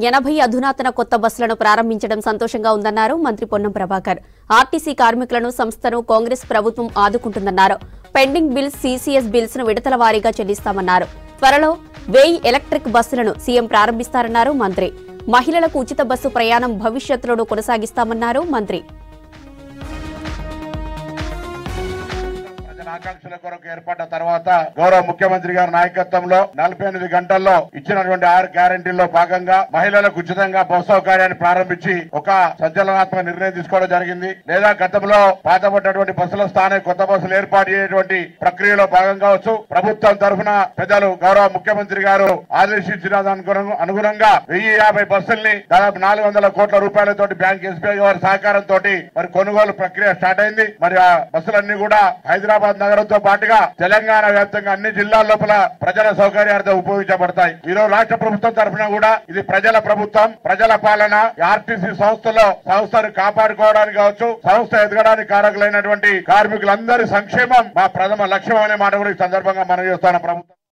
80 అధునాతన కొత్త బస్సులను ప్రారంభించడం సంతోషంగా ఉందన్నారు మంత్రి పొన్నం ప్రభాకర్. ఆర్టీసీ కార్మికులను సంస్థను కాంగ్రెస్ ప్రభుత్వం ఆదుకుంటుందన్నారు. పెండింగ్ బిల్స్, సీసీఎస్ బిల్స్ ను విడతల వారీగా చెల్లిస్తామన్నారు. త్వరలో 1000 ఎలక్ట్రిక్ బస్సులను సీఎం ప్రారంభిస్తారన్నారు మంత్రి. మహిళలకు ఉచిత బస్సు ప్రయాణం భవిష్యత్తులో కొనసాగిస్తామన్నారు మంత్రి. ఆకాంక్షల కొరకు ఏర్పడ్డ తర్వాత గౌరవ ముఖ్యమంత్రి గారి నాయకత్వంలో 48 గంటల్లో ఇచ్చినటువంటి 6 గ్యారెంటీల్లో భాగంగా మహిళలకు ఉచితంగా బస్సు సౌకర్యాన్ని ప్రారంభించి ఒక సంచలనాత్మక నిర్ణయం తీసుకోవడం జరిగింది. లేదా గతంలో పాతపడ్డటువంటి బస్సుల స్థానే కొత్త బస్సులు ఏర్పాటు చేయటువంటి ప్రక్రియలో భాగంగా కావచ్చు. ప్రభుత్వం తరఫున పెద్దలు గౌరవ ముఖ్యమంత్రి గారు ఆదేశించిన అనుగుణంగా 1050 బస్సుల్ని దాదాపు 400 కోట్ల రూపాయలతోటి బ్యాంక్ ఎస్బీఐ వారి సహకారంతో మరి కొనుగోలు ప్రక్రియ స్టార్ట్ అయింది. మరి ఆ బస్సులన్నీ కూడా హైదరాబాద్ నగరంతో పాటుగా తెలంగాణ వ్యాప్తంగా అన్ని జిల్లాల లోపల ప్రజల సౌకర్యార్థం ఉపయోగించబడతాయి. ఈరోజు రాష్ట్ర ప్రభుత్వం తరఫున కూడా ఇది ప్రజల ప్రభుత్వం, ప్రజల పాలన. ఆర్టీసీ సంస్థను కాపాడుకోవడానికి కావచ్చు, సంస్థ ఎదగడానికి కారకులైనటువంటి కార్మికులందరి సంక్షేమం మా ప్రథమ లక్ష్యం అనే మాట కూడా ఈ సందర్భంగా మనం చేస్తున్న ప్రభుత్వం.